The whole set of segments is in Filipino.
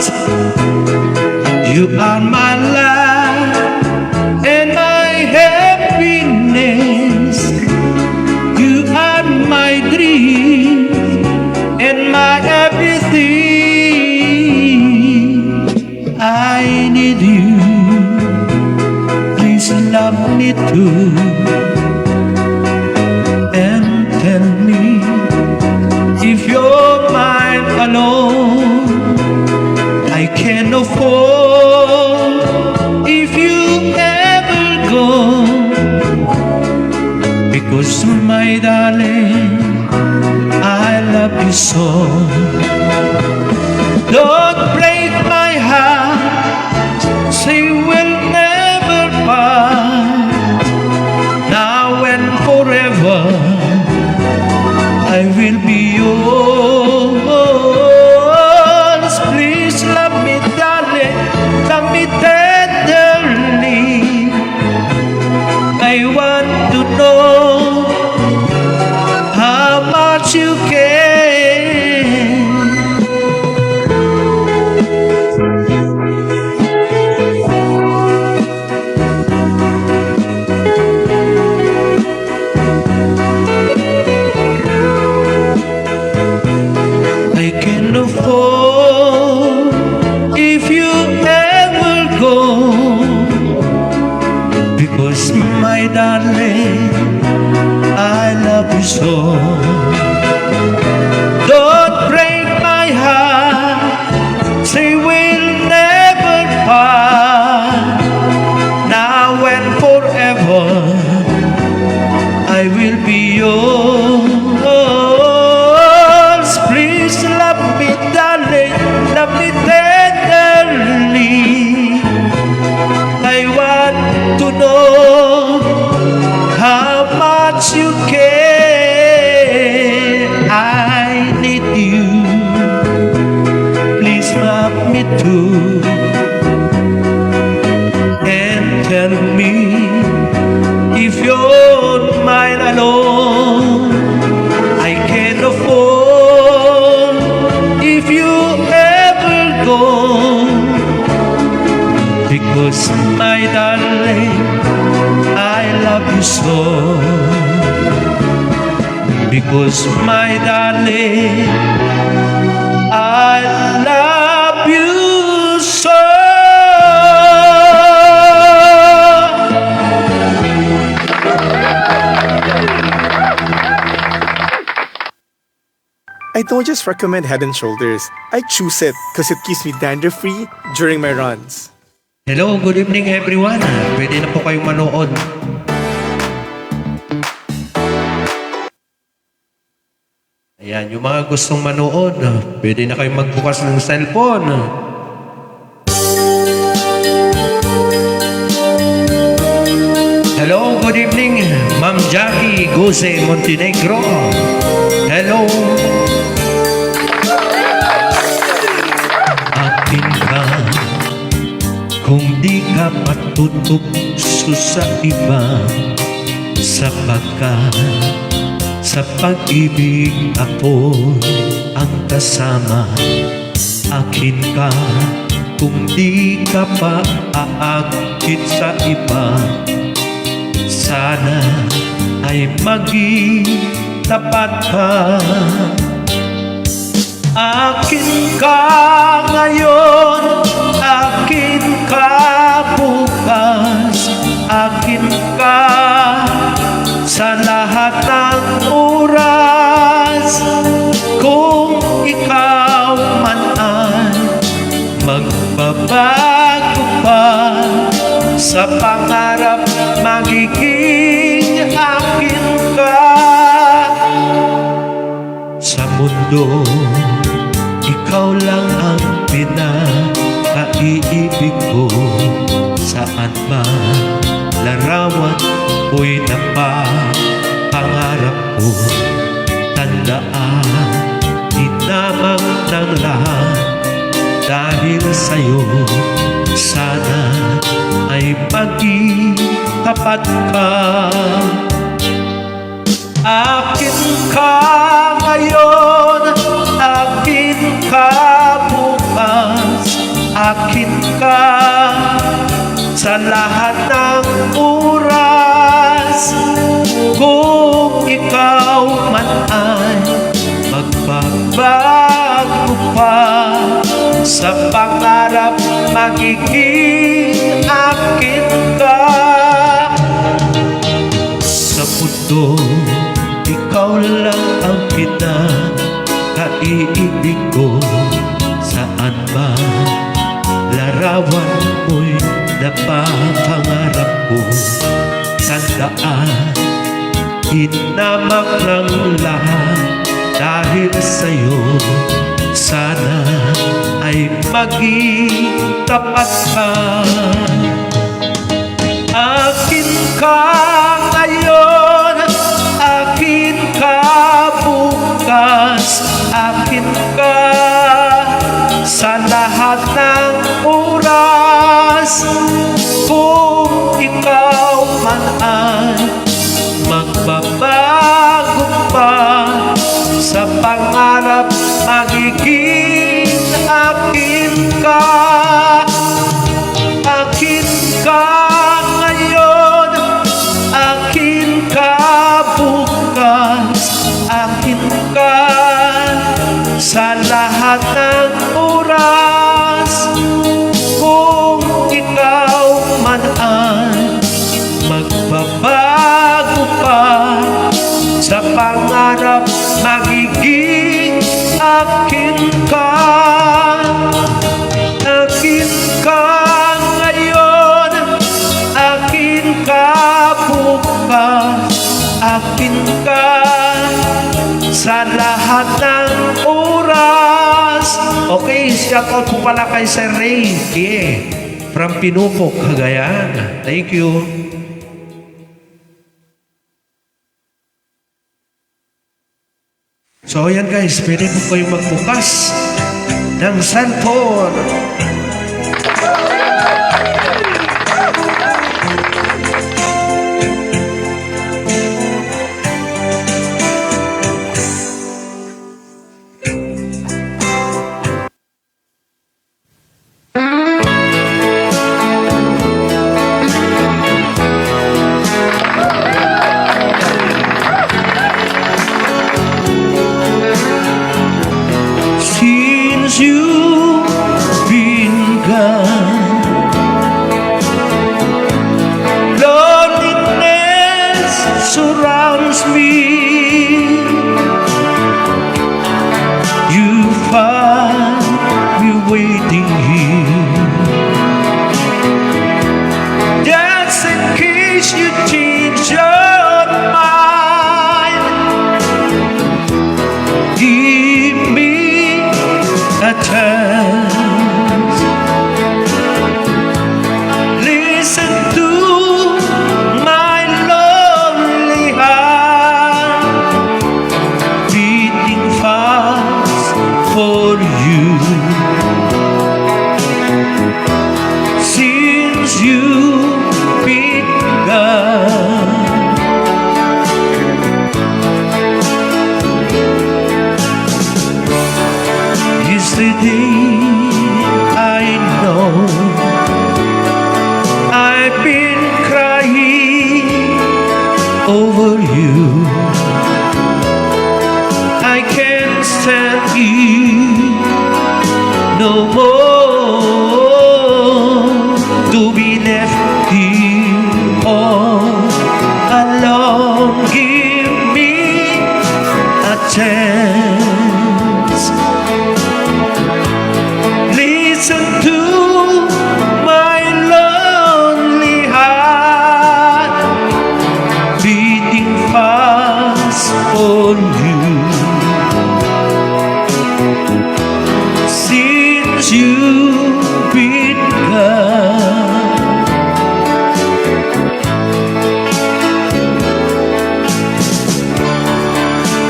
heart. You are my life and my happiness. You are my dream and my everything. I need you. Please love me too. And tell me if you're mine alone. I can afford if you ever go, because my darling, I love you so. Don't break my heart, say we'll never part. Now and forever I will be yours. Please love me, darling, love me tenderly. I want to know how much you care. I can afford if you ever go, because my darling, I love you so. Don't break my heart, say we'll never part. Now and forever I will be yours. Please love me, darling, love me tenderly. I want to know how much you care. I need you. Please love me too. And tell me if you're mine alone. I can afford if you ever go, because my darling, I love you so. Because my darling, I love you so. I don't just recommend Head and Shoulders. I choose it because it keeps me dandruff-free during my runs. Hello, good evening everyone. Pwede na po kayong manood. Ayan, yung mga gustong manood, pwede na kayong magbukas ng cellphone. Hello, good evening, Ma'am Jackie Gose Montenegro. Hello. Akin ka, kung di ka patutukso sa iba, sapagkat sa pag-ibig ako ang kasama. Akin ka, kung di ka pa aakit sa iba, sana ay maging tapat ka. Akin ka ngayon, akin ka bukas, akin ka sa lahat ng oras. Kung ikaw man ay magbabago pa, sa pangarap magiging akin ka. Sa mundo, ikaw lang ang pinakaiibig ko. Saan man larawan ko'y napapangarap ko. Tandaan, hinamang ng lahat dahil sa'yo. Sana ay maging tapat ka. Akin ka ngayon, akin ka bukas, akin ka sa lahat ng oras. Kung ikaw man ay magbabago pa, sa pangarap magiging akin ka. Sa mundo, ikaw lang ang pinaka-iibig ko. Saan ba larawan mo'y napapangarap ko? Tandaan, hinamak ng lahat dahil sa'yo. Sana ay maging tapat ka. Akin ka ngayon, akin ka bukas, akin ka sa lahat ng oras. Kung ikaw man ay magbabago pa, sa pangarap magiging akin ka. Akin ka ngayon, akin ka bukas, akin ka sa lahat ng oras. Kung ikaw man ay magbabago pa, sa pangarap magiging akin ka. Akin ka ngayon, akin ka bukas, akin ka sa lahat ng oras. Okay, shout out po pala kay Sir Ray from Pinupok, Cagayan. Thank you. So ayan guys, pwede po kayo magbukas ng cellphone. You've been gone, loneliness surrounds me. You find me waiting here, just in case you change your mind. Give me a chance. Listen to my lonely heart beating fast for you. Since you've been gone, yesterday I know I've been crying over you. I can't stand it no more, to be left here all alone. Give me a chance. Listen to my lonely heart beating fast for you. Since you've been gone,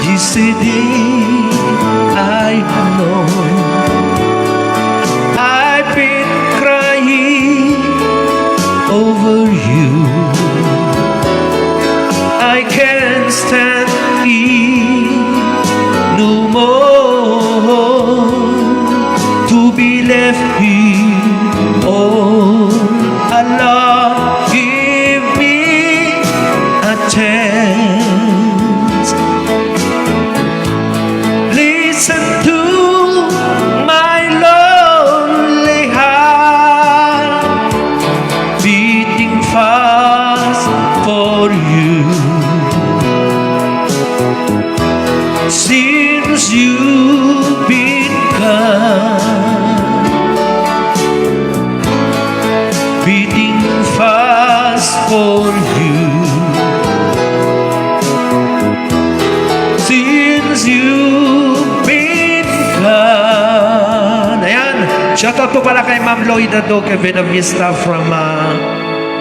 yesterday I know I've been crying over you. I can't stand it no more, to be left here Lord, give me a chance. Listen to my lonely heart, beating fast for you. Since you've been gone, beating fast for you. Since you've been gone. Ayan, shoutout po pala kay Ma'am Loida Doque Benavista from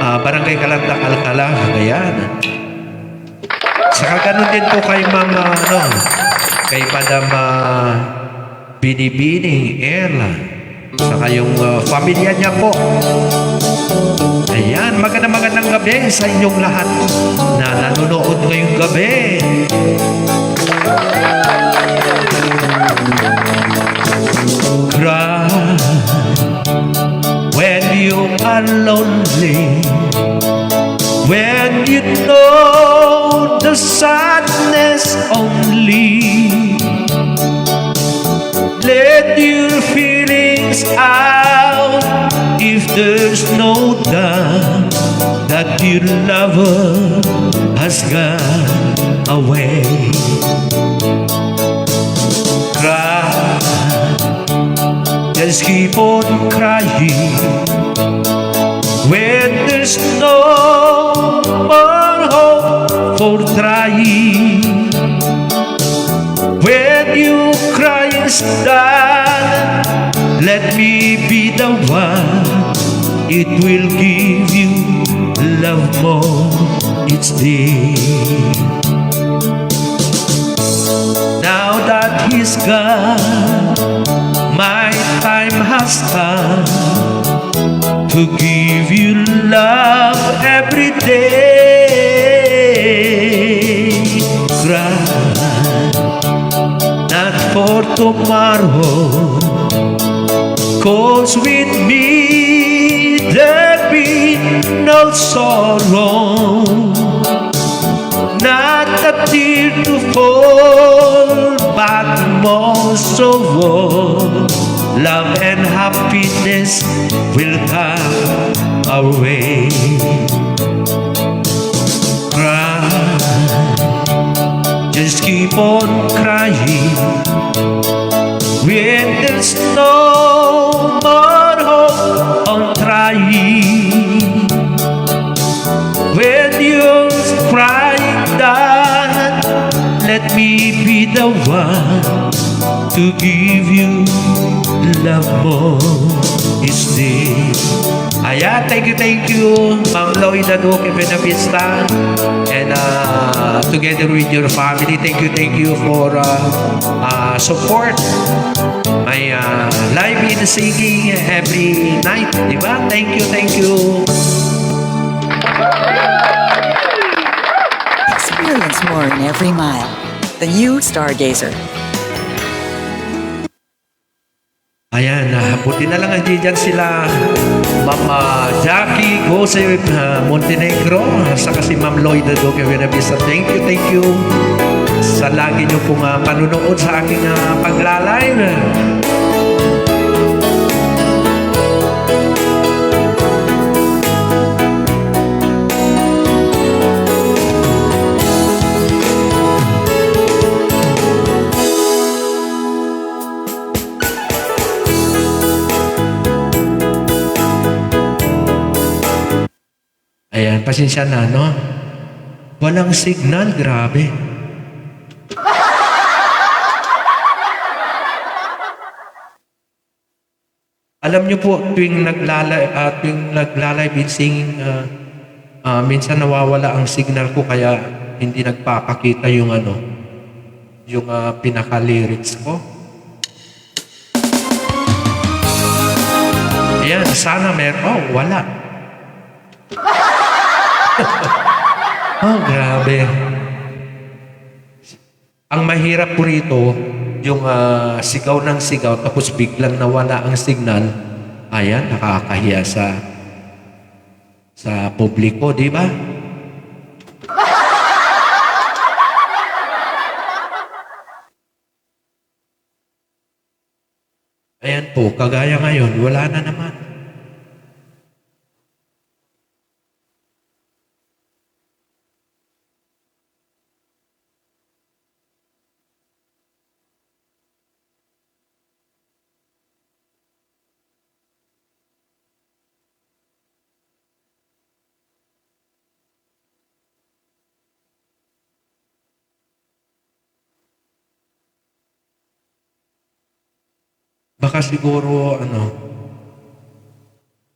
Barangay Kalandak, Alcala. Ayan. Saka ganun din po kay Ma'am kay Madam Binibini Erla. Saka yung pamilya niya po. Ayan, magandang gabi sa inyong lahat na nanonood ngayong gabi. Cry when you are lonely, when you know the sadness only. Let your feelings out if there's no doubt that your lover has gone away. Cry, just keep on crying when there's no more hope for trying. When you crying done, let me be the one. It will give you love more each day. Now that he's gone, my time has come to give you love every day. Cry, not for tomorrow, 'cause with me there be no sorrow, not a tear to fall, but most of all, love and happiness will come our way. Cry, just keep on crying when there's no more hope on trying. When you're crying done, let me be the one to give you love more each day. Ayan, thank you, Ma'am Loida Doque Benavista, and together with your family, thank you for support my live in singing every night, di ba? Thank you. Experience more in every mile. The new Stargazer. Ayan, buti na lang dyan sila Ma'am Jackie Jose Montenegro, saka si Ma'am Loida Doque Benavista. Thank you sa lagi nyo pong panunood sa aking pagla-live. Ayan, pasensya na, no? Walang signal, grabe. Alam niyo po, tuwing nagla-live in singing, minsan nawawala ang signal ko kaya hindi nagpapakita yung pinaka-lyrics ko. Ayan, sana wala. Oh, grabe. Ang mahirap po rito, yung sigaw ng sigaw, tapos biglang nawala ang signal. Ayan, nakakahiya sa sa publiko, di ba? Ayan po, kagaya ngayon, wala na naman. Baka siguro,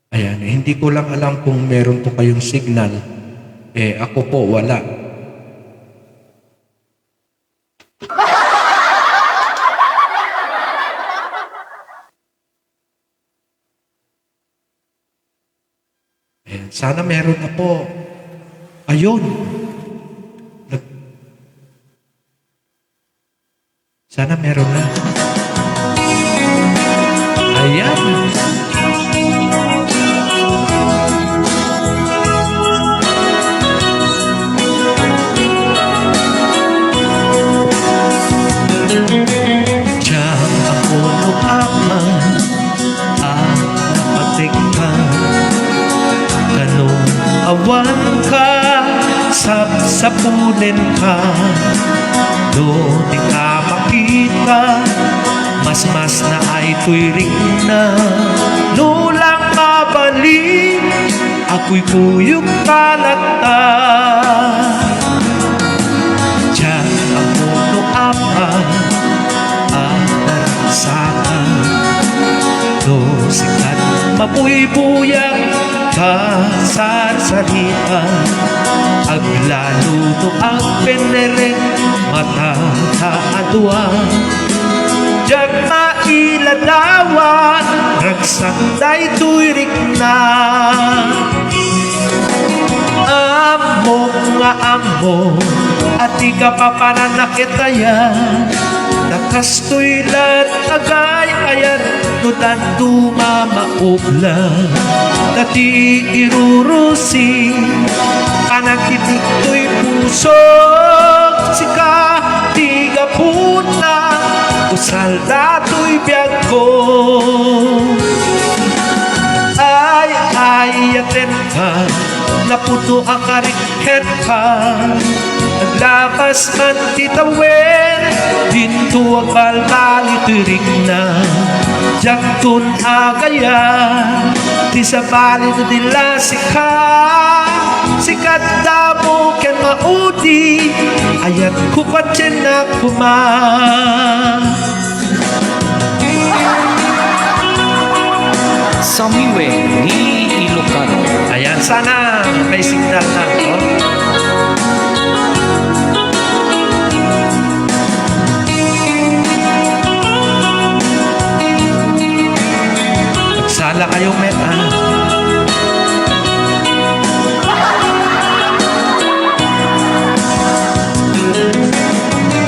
ayan, hindi ko lang alam kung meron po kayong signal. Ako po, wala. Ayan, sana meron na po. Ayun. Sana meron na. Ayan. Diyan ako lumaman ang napatikman. Ganun awan ka, sapsapunin ka. Doon di ka makita, mas na ay tuwiring na. Nulang mabalik, ako'y kuyog kalata. Diyan ako luapan, ang narasakan. Dosikat mabuy-buyang kasarsaritan. Aglaluto ang penere, matataadwan. Diyan mailadawan, ragsanday tuwirik na. Amo nga amo, at di ka pa pananakitayan. Nakastoylan agay ayan, nudan dumamaublan. Dati irurusi, panakitik to'y puso. Sika, tiga puna, usal dato'y biyag ko. Ay, aten ka, naputo ang kariket ka. Naglabas man titawin, dito ang balbalitirik na. Jaktun agaya, di sa balid nila sika. Sikat damo ken maudi, ayat kupatsin na kuma. Samiwe ni Ilocano. Ayan, sana may signal na. Oh. Magsala kayong meta.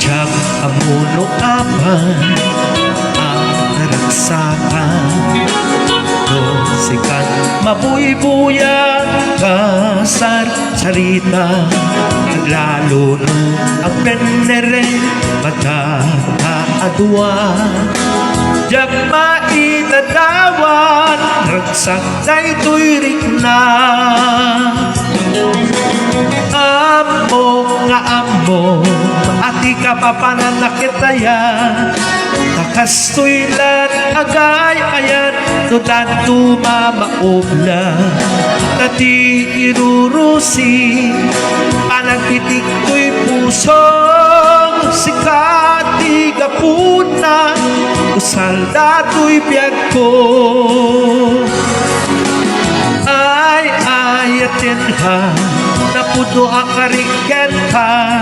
Diyan amuno aman ang naragsakan. Dosikan mabuy-buya kasar-sarita. Naglalo ang penere, matataadwan. Diyak maitadawan, ragsakday tuwirik na. Amo nga amo, at di ka pa pananakitayan. Nakastoylan agay ayan, nudan tumamaublan. Dati irurusi, panagpitik ko'y pusong. Sikati gapuna, usal dato'y biyag ko. Ay, atin ha, naputo ang kariket ka.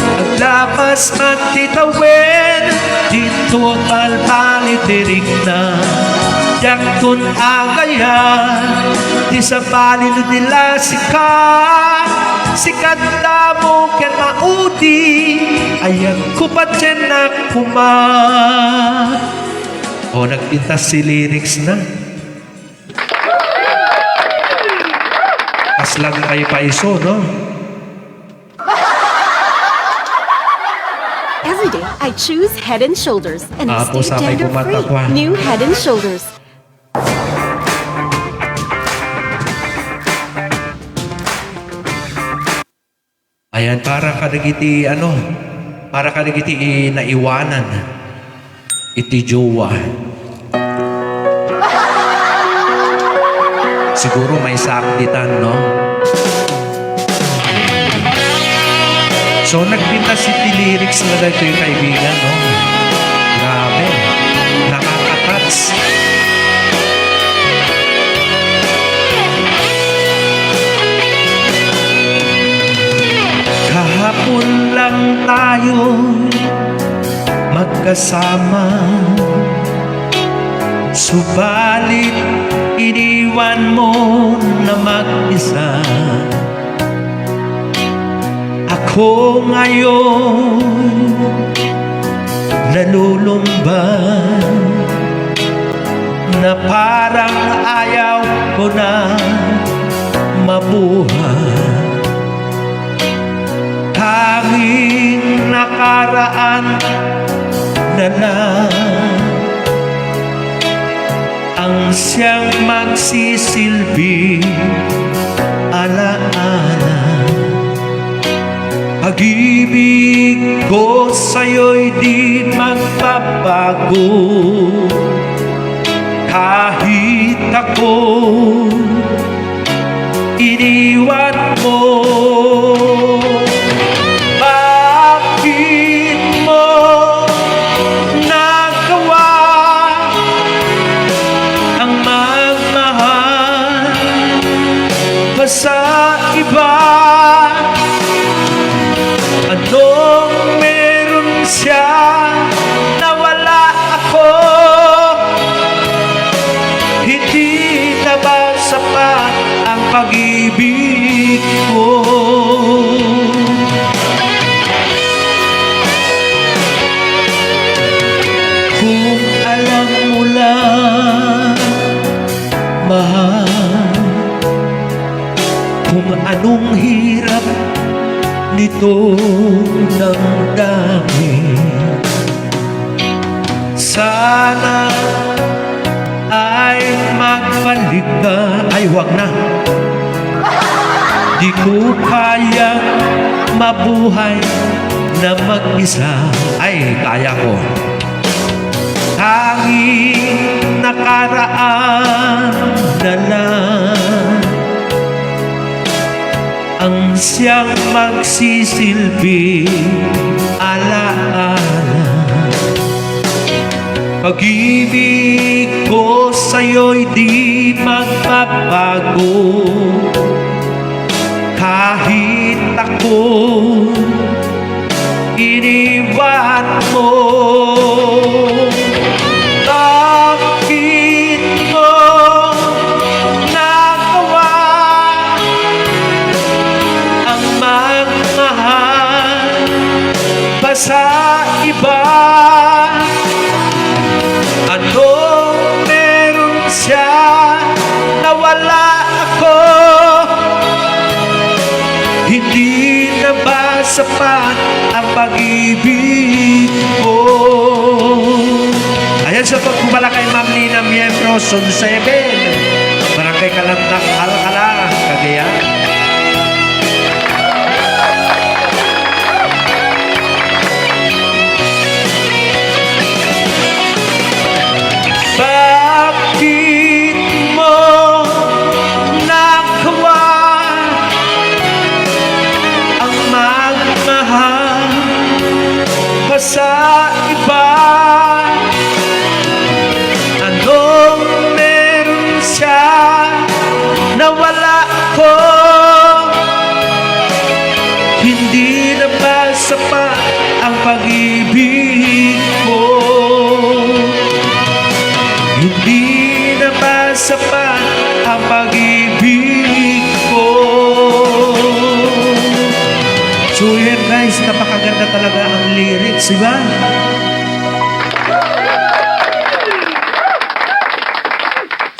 Naglapas man titawin, dito ang balbalitirik na. Yaktun agaya, di sa balin nila sika. Sikat damo ken maudi, ayan kupatsin na kuma. O, nagpintas si lyrics na. Mas lang kayo pa iso, no? Every day, I choose Head and Shoulders, and they Tapos stay ako'y dander-free. kumatakwa. New Head and Shoulders. Ayan, para kadagiti, para kadagiti naiwanan. Iti jowa. Siguro may sakditan, no? So, nagpinta si lyrics na dito yung kaibigan, no? Grabe. Nakakatats. Kahapon lang tayo magkasama, subalit iniwan mo na mag-isa. Ako ngayon nalulumban na parang ayaw ko na mabuhay. Tanging nakaraan na lang ang siyang magsisilbi alaala. Pag-ibig ko sa'yo'y di magbabago kahit ako iniwan mo. Bakit mo nagawa ang magmahal pa sa iba? Anong meron siya na wala ako? Hindi na ba sapat ang pag-ibig ko? Kung alam mo lang, mahal, kung anong hirap nito ng dami, sana ay magbalik ka. Ay, wag na. Di ko kaya mabuhay na mag-isa. Ay, kaya ko. Tanging nakaraan na lang ang siyang magsisilbi alaala. Pag-ibig ko sa'yo'y di magbabago kahit ako iniwan mo. Bakit mo nagawa ang magmahal pa sa iba? Anong meron siya na wala ako? Hindi na ba sapat ang pag-ibig ko? Ayan sa pagkumala kay Ma'am Nina Miembro, Zone 7, Barangay Kalandak, Alcala, Cagayan. Bakit mo nagawa ang magmahal pa sa iba? Anong meron siya na wala ko? Hindi na ba sapat ang pag-ibig ko? Hindi na ba sapat ang pag-ibig ko? So yan guys, napakaganda talaga ang lyrics, diba?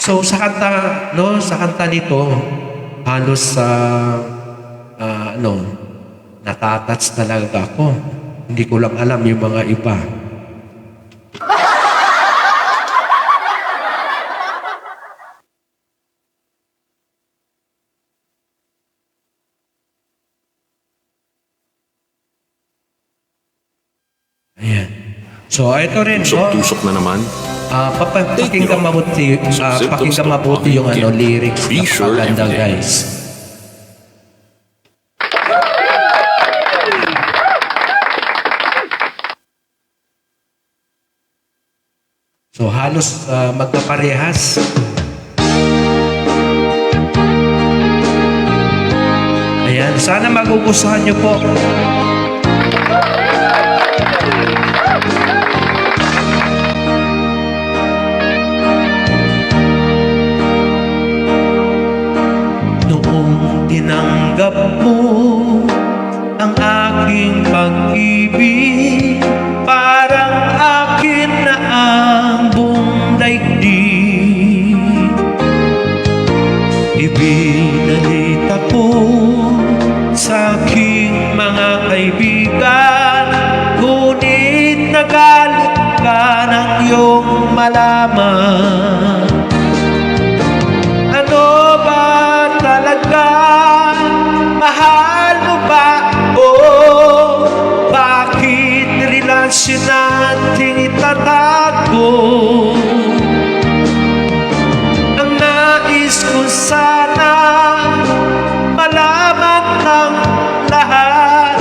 So sa kanta, no, sa kanta nito, halos natatats talaga ako. Hindi ko lang alam yung mga iba. Ayan. So, ito rin. Tusok-tusok na naman. Pakinggan mabuti, pakinggan mabuti yung lyrics. Be sure Maganda, every day. guys. So, halos magkaparehas. Ayan. Sana magugustuhan nyo po. Noong tinanggap mo ang aking pag-ibig, parang akin na ang buong daigdig. Ibinalita ko sa aking mga kaibigan, ngunit nagalit ka ng iyong malaman. Ano ba talaga? Mahal mo ba? Bakit relasyon natin itatago? Ang nais ko sana malaman ng lahat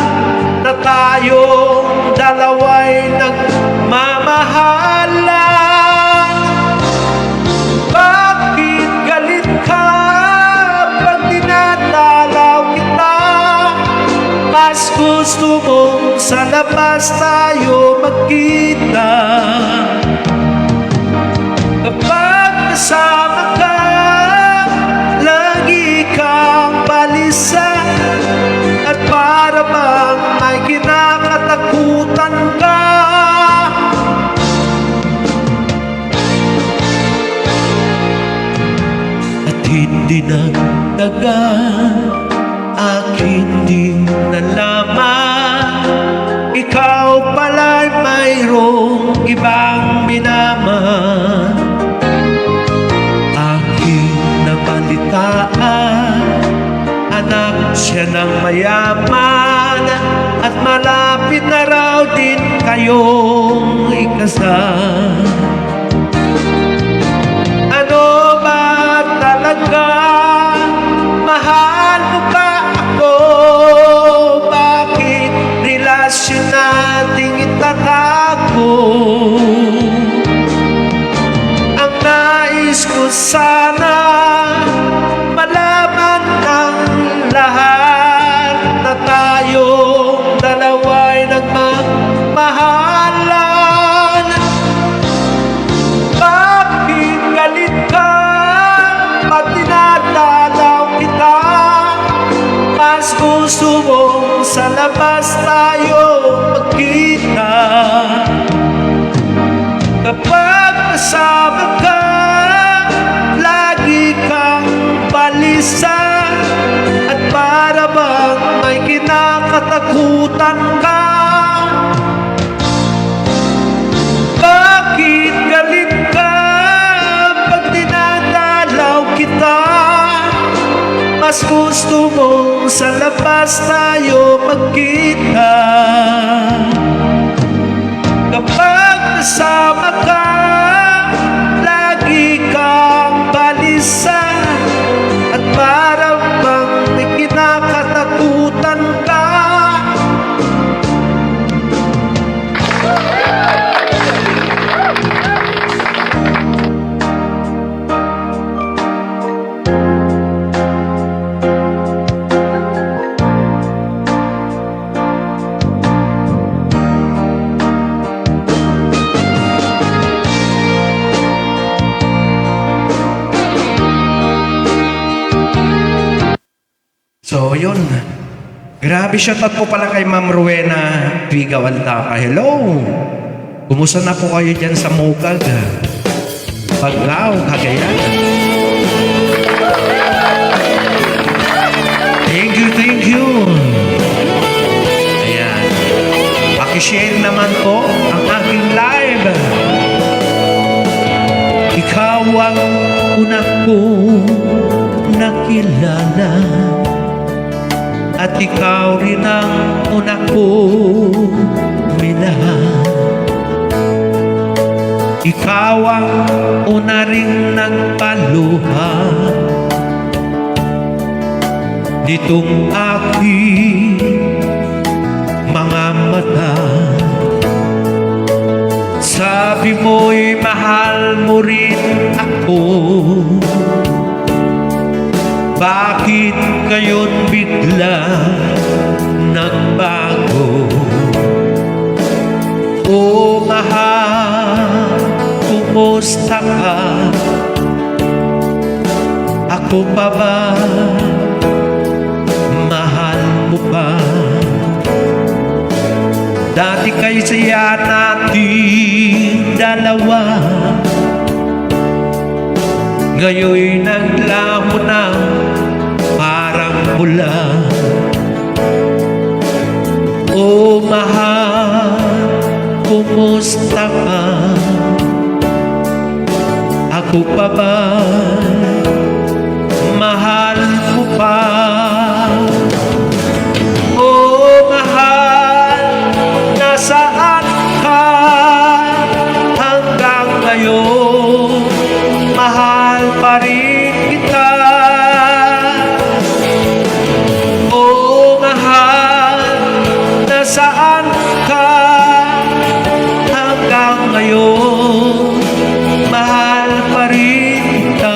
na tayong dalawa'y nagmamahalan. Bakit galit ka pag dinadalaw kita? Mas gusto mong sa labas tayo magkita. Kapag kasama ka, lagi kang balisa, at para bang may kinakatakutan ka. At hindi nagtagal, akin din nalaman, ikaw pala'y mayroong ibang minaman. Aking nabalitaan, anak siya ng mayaman, at malapit na raw din kayong ikasal. Ano ba talaga? Mahal mo ba ako? Bakit relasyon nating itatago? Ang nais ko sana malaman ng lahat na tayong dalawa'y nagmamahalan. Bakit galit ka pag dinadalaw kita? Mas gusto mong sa labas tayo magkita. Kapag kasama ka, lagi kang balisa, at para bang may kinakatakutan ka. Bakit galit ka pag dinadalaw kita? Mas gusto mong sa labas tayo magkita. Kapag kasama ka, lagi kang balisa, at parang bang may kinakatakutan ka. So, yun. Grabe, shoutout po pala kay Ma'am Rowena Vigaw Altaka. Hello! Kumusta na po kayo dyan sa Mugag? Paglao, Cagayan. i-share naman po ang aking live. Ikaw ang una kong nakilala, at ikaw rin ang una kong minahal. Ikaw ang una rin nagpaluha nitong aking mga mata. Sabi mo'y mahal mo rin ako. Bakit ngayon bigla nagbago? O mahal, kumusta ka? Ako pa ba? Mahal mo ba? Dati kay saya nating dalawa, ngayon'y naglaho na parang bula. O mahal, kumusta ka? Ako pa ba? Mahal mo pa? O mahal, nasaan ka hanggang ngayon? Mahal pa rin kita. O mahal, nasaan ka hanggang ngayon? Mahal pa rin kita.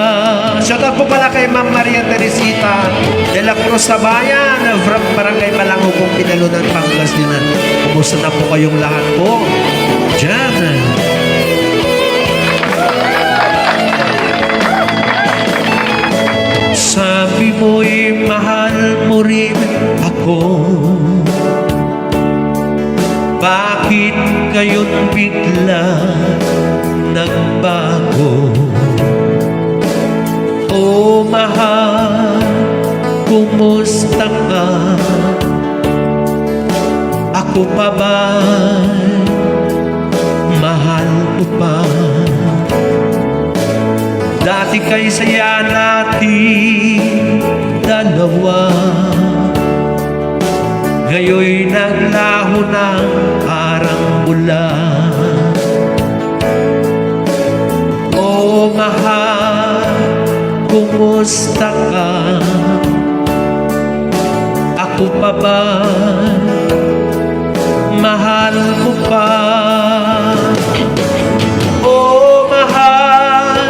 Shoutout po pala kay Ma'am Maria Teresita de la Cruz Sabayan from Barangay Balangubong, Pinalunan, Pangasinan. Kumusta na po kayong lahat po dyan? Sabi mo'y mahal mo rin ako. Bakit ngayon bigla nagbago? O mahal, kumusta ka? Ako pa ba? Mahal mo pa? Dati kay saya nating dalawa, ngayon'y naglaho ng parang bula. O mahal, kumusta ka? Ako pa ba? Mahal mo pa? O mahal,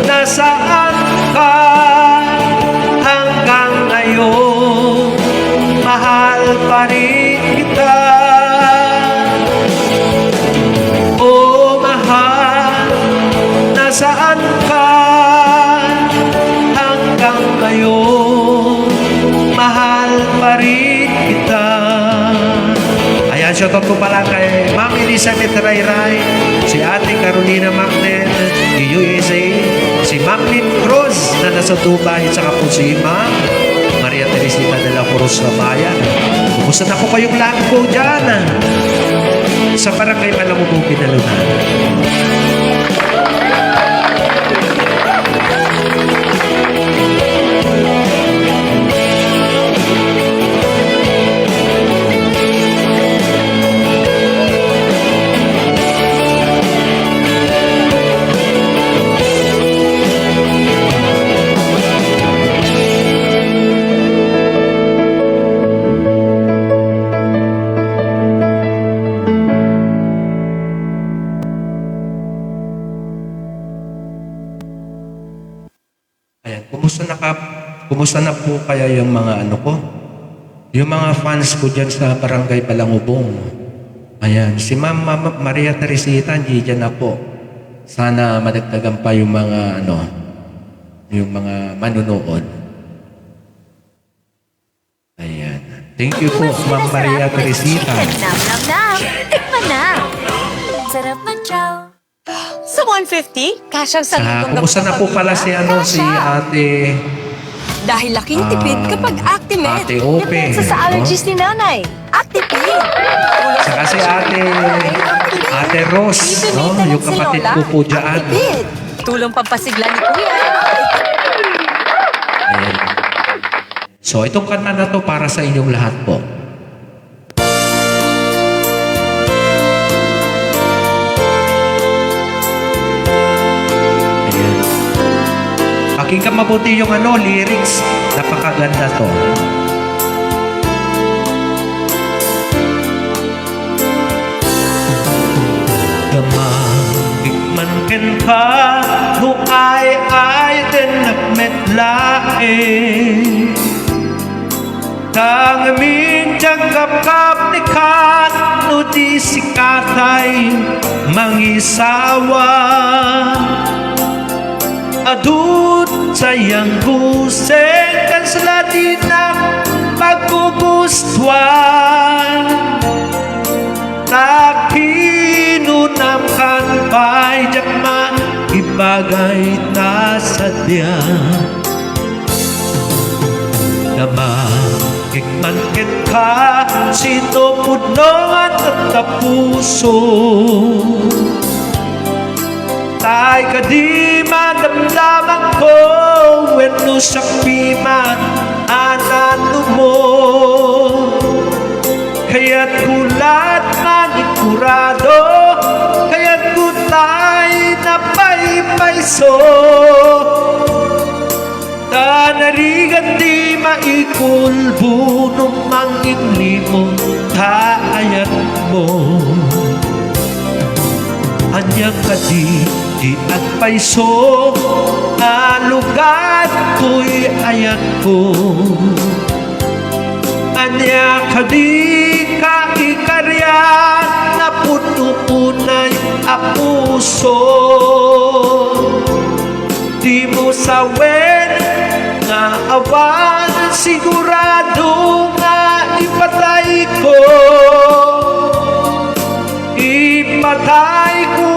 nasaan ka hanggang ngayon? Mahal pa rin kita. O mahal, nasaan ka hanggang ngayon? Mahal pa rin kita. Ayan, shoutout ko pala kay Ma'am Elizabeth Rayray, si Ate Carolina Magnet, USA, si Ma'am Lynn Cruz na nasa Dubai, saka po si Ma'am Maria Teresita de la Cruz Sabayan. Kumusta na po kayong lahat po dyan sa Barangay Balangubong, Pinalunan? Kumusta na po kaya yung mga ano ko? Yung mga fans ko dyan sa Barangay Balangubong. Ayan, si Ma'am Maria Teresita, hindi dyan na po. Sana madagdagan pa yung mga ano, yung mga manunood. Ayan. Thank you po, Ma'am Maria Teresita. Nam, nam, nam. Tikman na. Sarap na, chow. Sa 150? Kasyang sa Kumusta na po pala si ano, si Ate Dahil laking tipid kapag Actimate. Ate Ope. Depensa sa allergies ni nanay. Activate. Saka si Ate Rose, no? Yung kapatid ko po dyan. Activate. Tulong pampasigla ni Kuya. Ayan. So, itong kanta na to para sa inyong lahat po. Ayan. Pakinggan mabuti yung lyrics. Napakaganda to. Gamagikman ken ka no ay den nakmetlae Tang min jagap ni kan no di sikatay mangisawa Adut sayang guseng kan seladinak paggugustuhan Takinunamkan pa'y jakma ibagay ta sadya Namagikman ket ka sino pudnongan at tapuso Tay kadi madamdaman ko wenno sakpiman anano mo Kaya't kulat manigurado Kaya't kutay na paypayso Tanarigan di maikulbo Nung manginlimo taayat mo Anyang kadi di at payso Alugad ko'y ayat ko Anya kadi ka ikarya na putunay apuso Di mo sawen nga awan sigurado nga ipatay ko Ipatay ko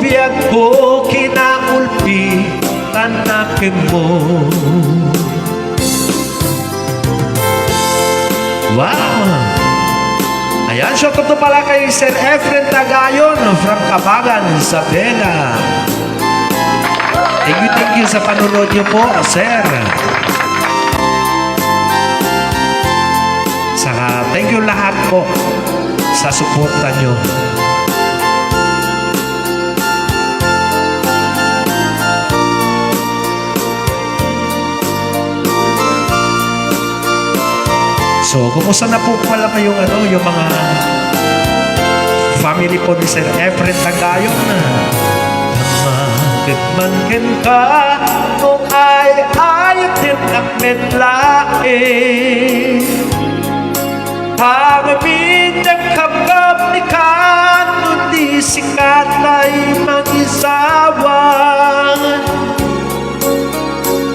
biyag ko kinaulpi tanakin mo Wow! Ayan, shout out to pala kay Sir Efren Tagayon from Kabagan, Isabela. Thank you sa panunod niyo po, Sir. Saka thank you lahat po sa suporta niyo. So, kumusta na po pala kayong yung mga family po ni Sir Efren Tagayon na Namagitman ken ka no ay din nakmetlae Pagabindang kapkap ni kan no di sikatay mag-isawang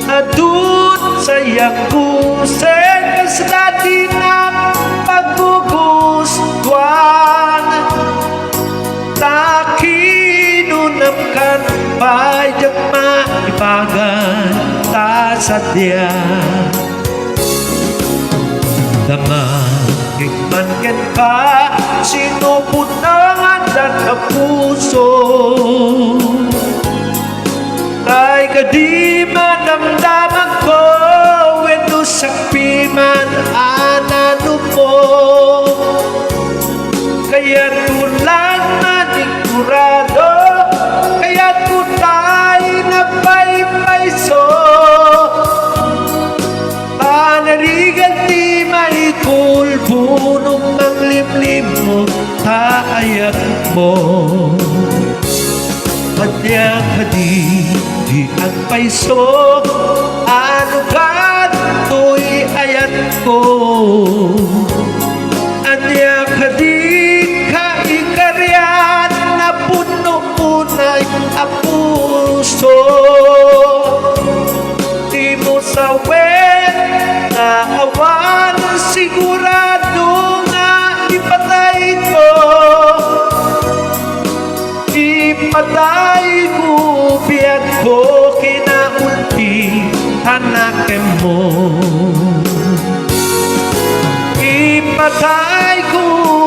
Adun sayang kuseng sa dati na paggugustuhan Takinunamkan pa'y jakma ibagan ta sadya Namagikman ken ka sinupunangan dan kapuso Tay kadi manamdaman ko Weno sakpiman anano mo Kaya't tulang manigurado Kaya't kutay na paypayso Panarigan di maikulbo Nung manglimlim mo taayat mo Padya kadi di ang payso Anugan to'y ayat ko Anya kadi ka ikaryan Na puno-punay ang puso Di mo sawen na awan Sigurado nga ipatay ko Ipatay ko biyag ko kinaulti hanakem mo. Ipatay ko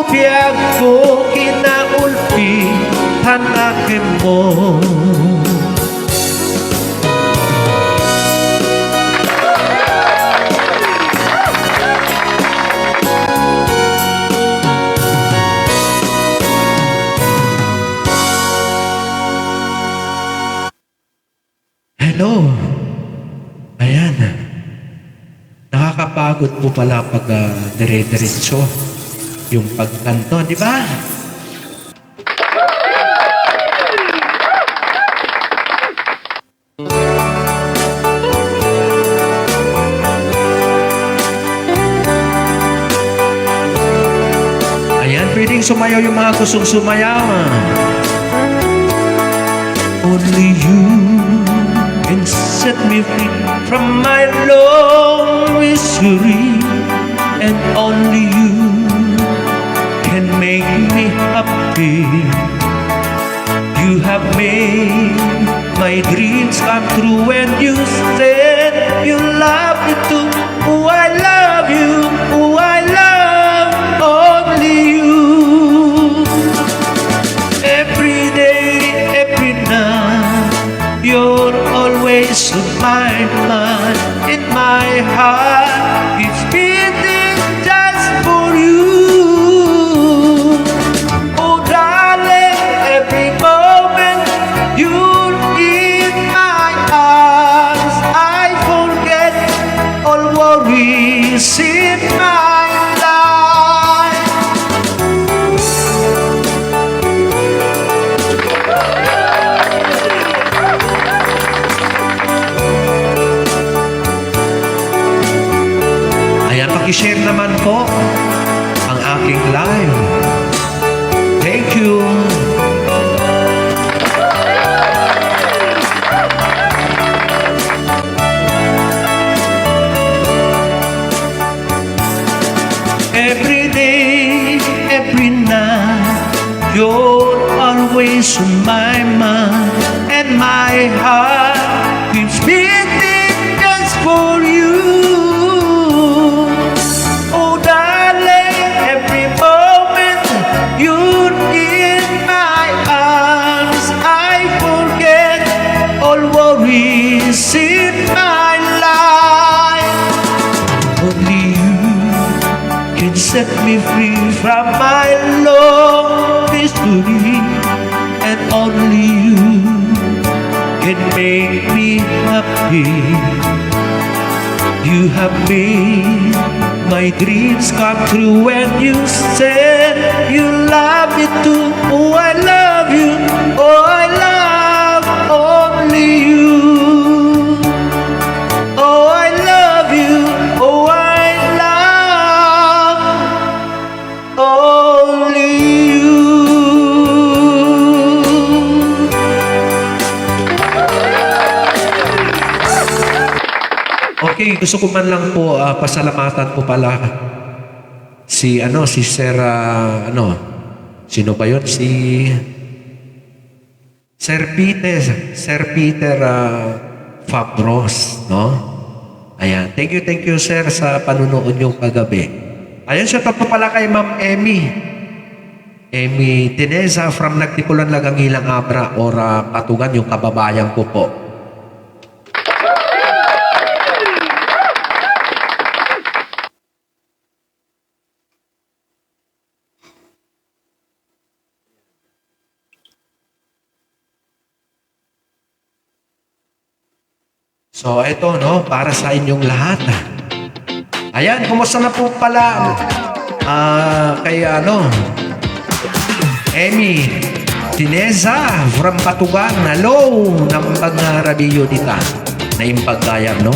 biyag ko kinaulpi hanakin mo. Hello. Ayan. Nakakapagod po pala pag dire-diretso yung pagkanto, di ba? Ayan, pwedeng sumayaw yung mga gustong sumayaw. Only you can set me free from my long misery, and only you can make me happy. You have made my dreams come true when you said you love me too. Oh, I love you. Oh, I love only you. Every day, every night, you're always on my mind. In my heart, it's beating just for you. Oh, darling, every moment you're in my arms, I forget all worries in my life. Ayan, pakishare naman po ang aking live. Thank you. Every day, every night, you're always on my mind, and my heart keeps beating just for you. Oh, darling, every moment you're in my arms, I forget all worries in my life. Only you can set me free from my long misery, and only you can make me happy. You have made my dreams come true when you said you love me too. Oh, I love you. Oh, I love only you. Oh, I love you. Oh, I love only you. Okay, gusto ko man lang po pasalamatan po pala si Sir sino ba yun? Si Sir Peter Fabros, no? Ayan, thank you sir sa panunood niyo kagabi. Ayan, siya po pala kay Ma'am Emmy Tineza from Nagtipulan Lagang Ilang Abra or Katugan, yung kababayan ko po. So, ito, no, para sa inyong lahat. Ayan, kumusta na po pala kay Emmy Tineza from Katugan. Hello, nambag na rabiyo dita. Naimbag gayam, no?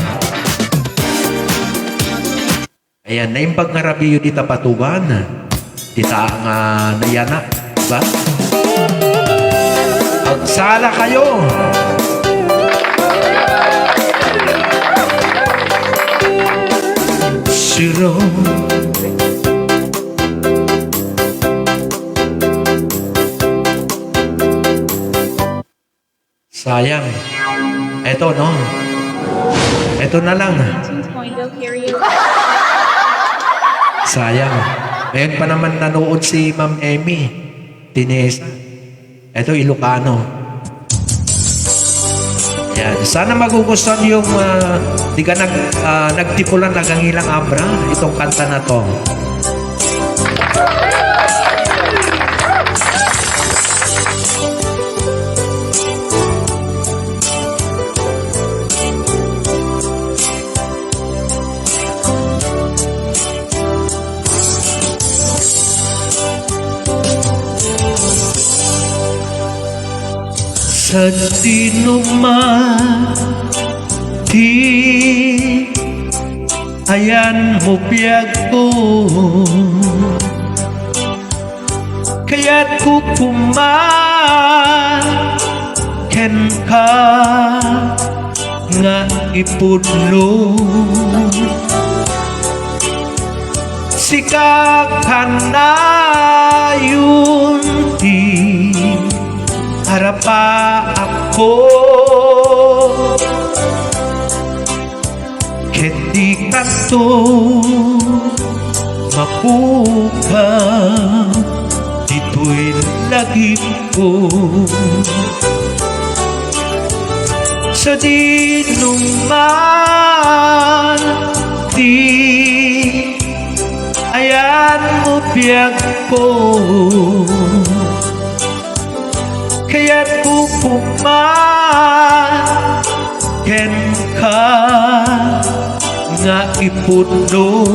Ayan, naimbag na rabiyo dita Patugan. Dita nga nayana, ba? Pagsala kayo. Zero. Sayang. Eto, no? Eto na lang. Sayang. Ngayon pa naman nanood si Ma'am Emmy Tinesa. Ito, Ilocano. Yan. Sana magugustuhan yung di ka nagtipulan nagangilang abra. Itong kanta na to. Sa dinuman di ayan mo biyag ko, kaya't kukumaken ka nga ipudlo. Sikakan na yun di harapa ako, kendi kanto mapuka dito'y lagi ko. Sa dinuman di ayan mo biyag ko, kaya't kukumaken ka nga ipudlo.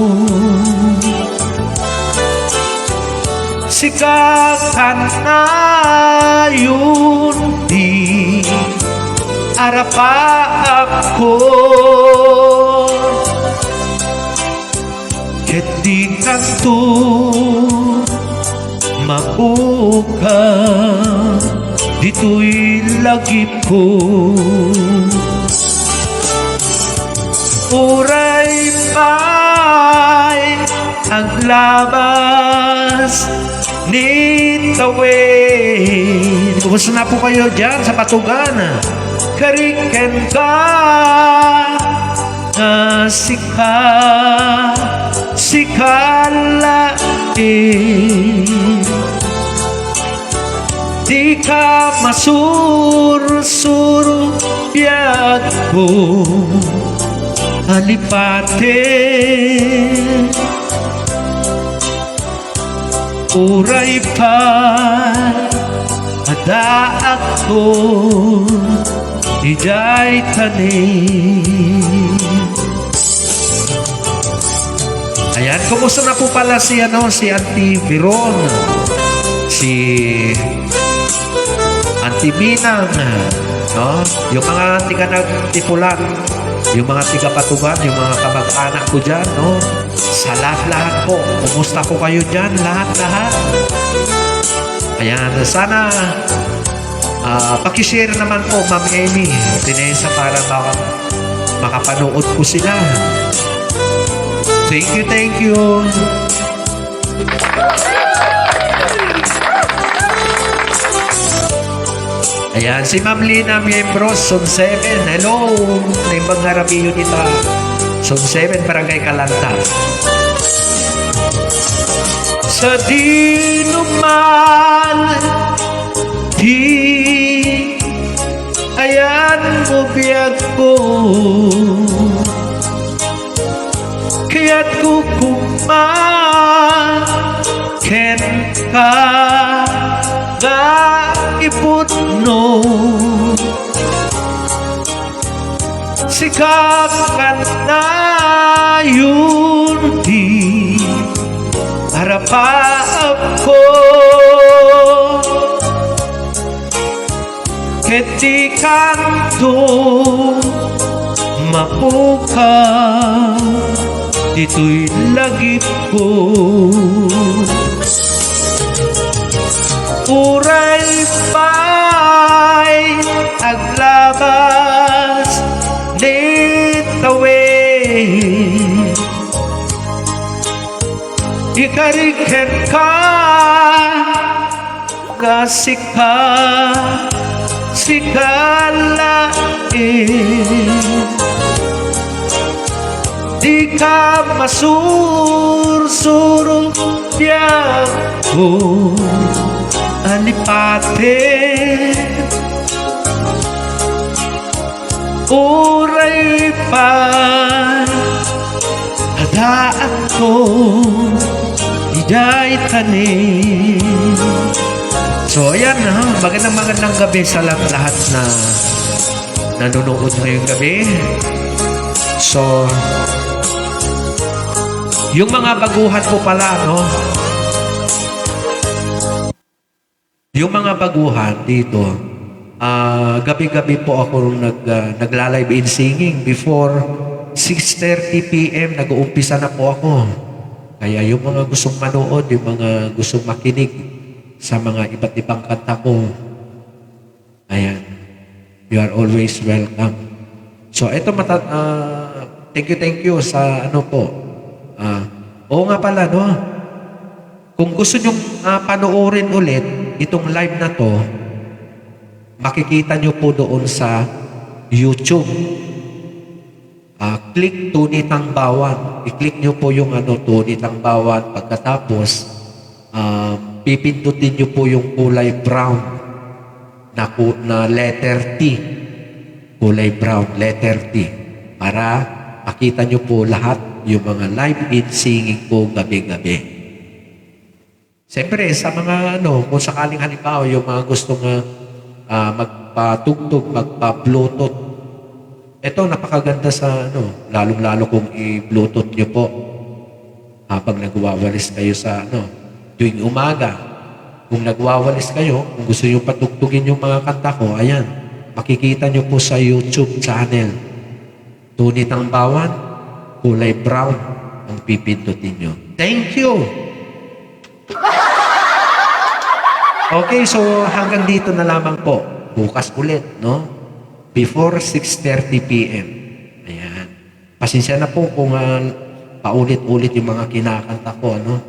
Sikakan na yun di arapa ako, ket di kanto mabuka dito'y lagi ko. Uray pa'y ang labas ni tawid. Kumusta na po kayo dyan sa Patugan? Kariken ka na sikalain. Di ka masur-sur biyag ko alipatin. Uray pa ada ako ijay tanim. Ayan, kumusta na po pala si Auntie Veron, si Auntie Minang, no? Yung mga tiga nagtipulan, yung mga tiga Patugan, yung mga kamag-anak ko dyan, no? Sa lahat-lahat po, kumusta po kayo dyan, lahat-lahat? Ayan, sana pakishare naman po, Ma'am Emmy Tinesa, para makapanood po sila. Thank you, thank you. Ayan, si Ma'am Lina Miembros, Zone 7. Hello, naimbang harapiyo nita. Zone 7, Barangay Kalanta. Sa dinuman di ayan mo biyag ko, kaya't kukumaken ka nga ipudno. Sikakan na yun di harapa ako, keti kanto mapuka dito'y lagi ko. Uray pa'y aglabas ni tawid, ikariken ka nga sikalain. di ka masursuro ko alipate uray pa hadaan ko iday tanim. So ayan ha, magandang gabi sa lahat na nanonood ngayong gabi. So yung mga baguhan po pala, no? Yung mga baguhan dito, gabi-gabi po ako nagla-live in singing. Before 6:30 p.m. nag-uumpisa na po ako. Kaya yung mga gustong manood, yung mga gustong makinig sa mga iba't ibang kanta ko, ayan, you are always welcome. So ito, thank you sa ano po. Oo nga pala, no? Kung gusto nyong panoorin ulit itong live na to, makikita nyo po doon sa YouTube. Click Tony Tangbawan. I-click nyo po yung Tony Tangbawan. Pagkatapos, pipindutin nyo po yung kulay brown na letter T. Kulay brown, letter T. Para makita nyo po lahat yung mga live in singing ko gabi-gabi. Siyempre, sa mga kung sakaling halimbawa, yung mga gusto nga magpatugtog, magpa-bluetooth. Ito, napakaganda sa lalong-lalo kung i-bluetooth nyo po habang nagwawalis kayo sa tuwing umaga. Kung nagwawalis kayo, kung gusto nyo patugtugin yung mga kanta ko, ayan, makikita nyo po sa YouTube channel. Tony Tangbawan, kulay brown ang pipindutin nyo. Thank you! Okay, so hanggang dito na lamang po. Bukas ulit, no? Before 6:30 p.m. Ayan. Pasensya na po kung paulit-ulit yung mga kinakanta ko, ano?